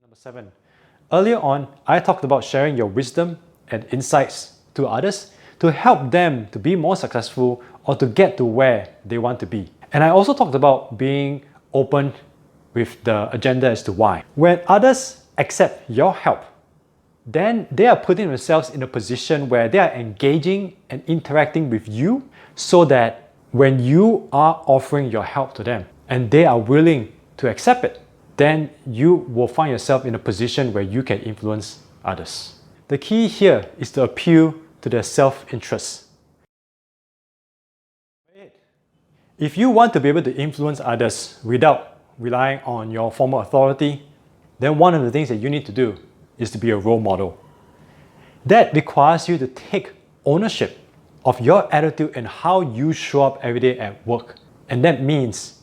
Number 7. Earlier on, I talked about sharing your wisdom and insights to others to help them to be more successful or to get to where they want to be. And I also talked about being open with the agenda as to why. When others accept your help, then they are putting themselves in a position where they are engaging and interacting with you so that when you are offering your help to them and they are willing to accept it, then you will find yourself in a position where you can influence others. The key here is to appeal to their self-interest. If you want to be able to influence others without relying on your formal authority, then one of the things that you need to do is to be a role model. That requires you to take ownership of your attitude and how you show up every day at work. And that means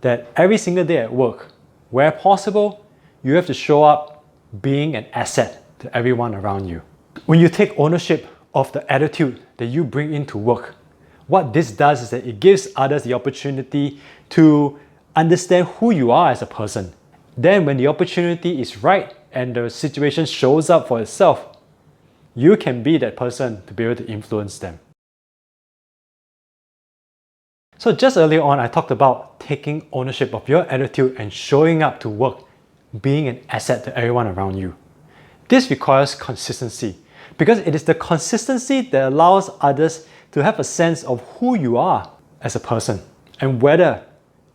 that every single day at work, where possible, you have to show up being an asset to everyone around you. When you take ownership of the attitude that you bring into work, what this does is that it gives others the opportunity to understand who you are as a person. Then when the opportunity is right and the situation shows up for itself, you can be that person to be able to influence them. So just earlier on, I talked about taking ownership of your attitude and showing up to work, being an asset to everyone around you. This requires consistency because it is the consistency that allows others to have a sense of who you are as a person and whether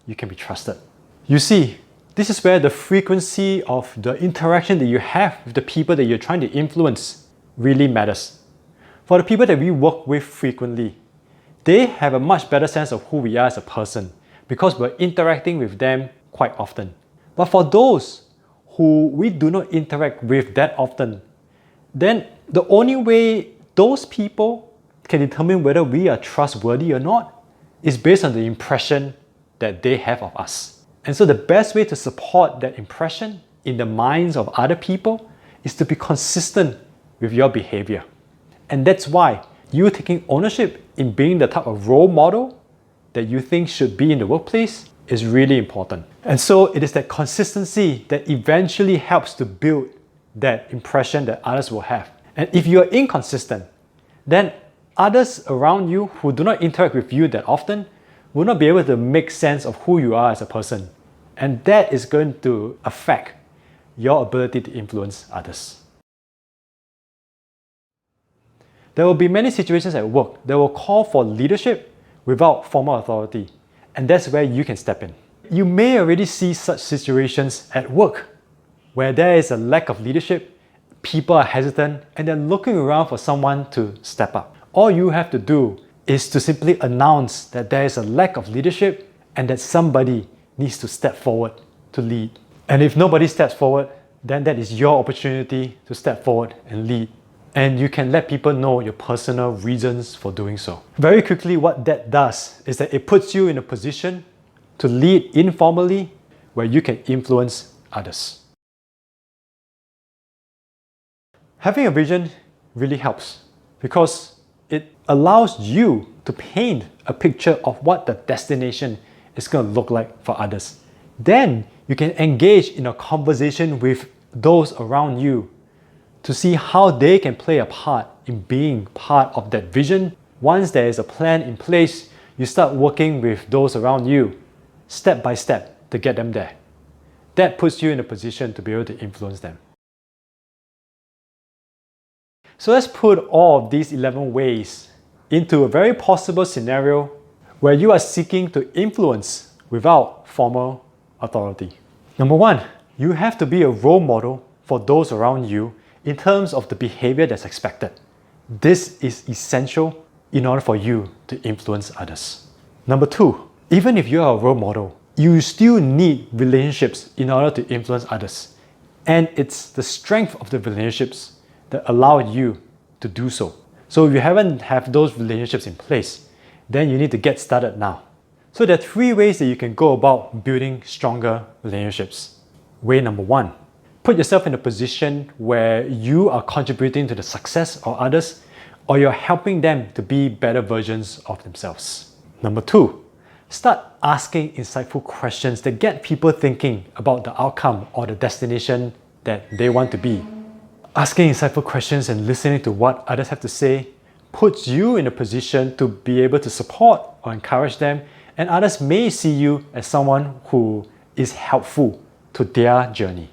you can be trusted. You see, this is where the frequency of the interaction that you have with the people that you're trying to influence really matters. For the people that we work with frequently, they have a much better sense of who we are as a person because we're interacting with them quite often. But for those who we do not interact with that often, then the only way those people can determine whether we are trustworthy or not is based on the impression that they have of us. And so the best way to support that impression in the minds of other people is to be consistent with your behavior. And that's why you taking ownership in being the type of role model that you think should be in the workplace is really important. And so it is that consistency that eventually helps to build that impression that others will have. And if you are inconsistent, then others around you who do not interact with you that often will not be able to make sense of who you are as a person. And that is going to affect your ability to influence others. There will be many situations at work that will call for leadership without formal authority, and that's where you can step in. You may already see such situations at work where there is a lack of leadership, people are hesitant, and they're looking around for someone to step up. All you have to do is to simply announce that there is a lack of leadership and that somebody needs to step forward to lead. And if nobody steps forward, then that is your opportunity to step forward and lead. And you can let people know your personal reasons for doing so. Very quickly, what that does is that it puts you in a position to lead informally where you can influence others. Having a vision really helps because it allows you to paint a picture of what the destination is going to look like for others. Then you can engage in a conversation with those around you to see how they can play a part in being part of that vision. Once there is a plan in place, you start working with those around you step by step to get them there. That puts you in a position to be able to influence them. So let's put all of these 11 ways into a very possible scenario where you are seeking to influence without formal authority. Number 1, you have to be a role model for those around you in terms of the behavior that's expected. This is essential in order for you to influence others. Number 2, even if you are a role model, you still need relationships in order to influence others. And it's the strength of the relationships that allow you to do so. So if you haven't have those relationships in place, then you need to get started now. So there are 3 ways that you can go about building stronger relationships. Way number 1, put yourself in a position where you are contributing to the success of others or you're helping them to be better versions of themselves. Number 2, start asking insightful questions that get people thinking about the outcome or the destination that they want to be. Asking insightful questions and listening to what others have to say puts you in a position to be able to support or encourage them, and others may see you as someone who is helpful to their journey.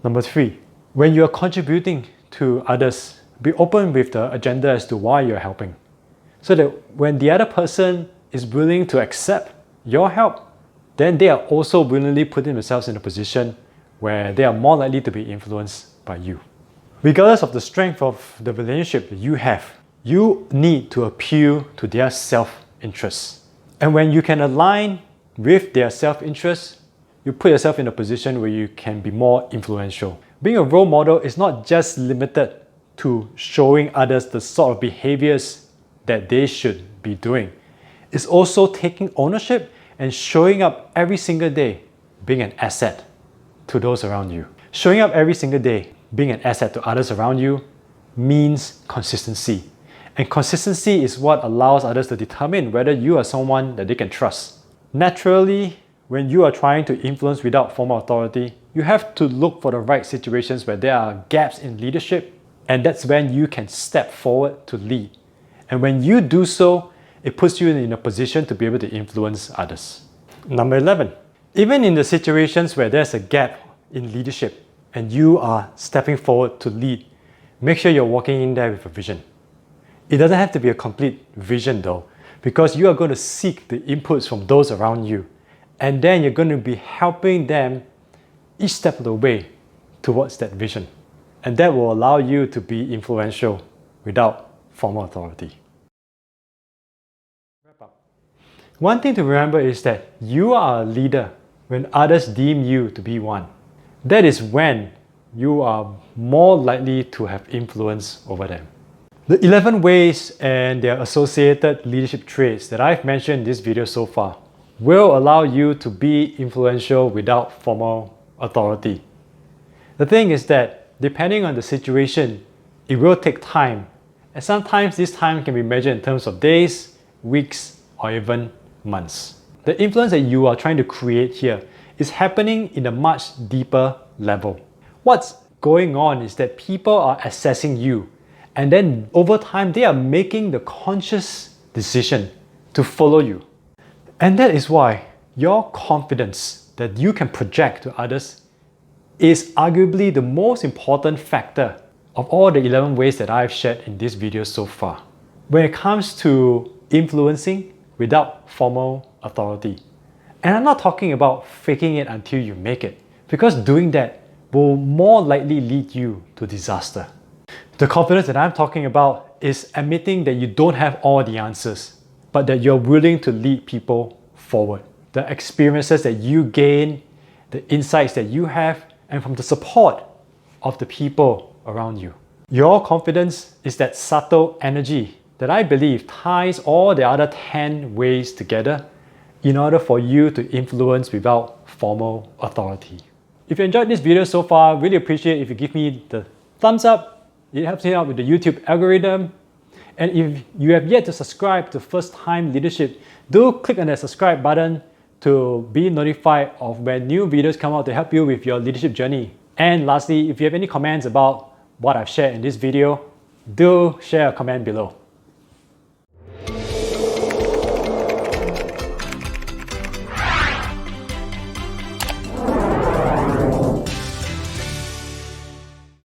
Number 3, when you are contributing to others, be open with the agenda as to why you're helping, so that when the other person is willing to accept your help, then they are also willingly putting themselves in a position where they are more likely to be influenced by you. Regardless of the strength of the relationship that you have, you need to appeal to their self-interest. And when you can align with their self-interest, you put yourself in a position where you can be more influential. Being a role model is not just limited to showing others the sort of behaviors that they should be doing. It's also taking ownership and showing up every single day, being an asset to those around you. Showing up every single day, being an asset to others around you, means consistency. And consistency is what allows others to determine whether you are someone that they can trust. Naturally, when you are trying to influence without formal authority, you have to look for the right situations where there are gaps in leadership, and that's when you can step forward to lead. And when you do so, it puts you in a position to be able to influence others. Number 11, even in the situations where there's a gap in leadership and you are stepping forward to lead, make sure you're walking in there with a vision. It doesn't have to be a complete vision though, because you are going to seek the inputs from those around you, and then you're going to be helping them each step of the way towards that vision. And that will allow you to be influential without formal authority. Wrap up. One thing to remember is that you are a leader when others deem you to be one. That is when you are more likely to have influence over them. The 11 ways and their associated leadership traits that I've mentioned in this video so far will allow you to be influential without formal authority. The thing is that depending on the situation, it will take time, and sometimes this time can be measured in terms of days, weeks, or even months. The influence that you are trying to create here is happening in a much deeper level. What's going on is that people are assessing you, and then over time they are making the conscious decision to follow you. And that is why your confidence that you can project to others is arguably the most important factor of all the 11 ways that I've shared in this video so far. When it comes to influencing without formal authority. And I'm not talking about faking it until you make it, because doing that will more likely lead you to disaster. The confidence that I'm talking about is admitting that you don't have all the answers, but that you're willing to lead people forward. The experiences that you gain, the insights that you have, and from the support of the people around you. Your confidence is that subtle energy that I believe ties all the other 10 ways together in order for you to influence without formal authority. If you enjoyed this video so far, really appreciate if you give me the thumbs up. It helps me out with the YouTube algorithm. And if you have yet to subscribe to First Time Leadership, do click on that subscribe button to be notified of when new videos come out to help you with your leadership journey. And lastly, if you have any comments about what I've shared in this video, do share a comment below.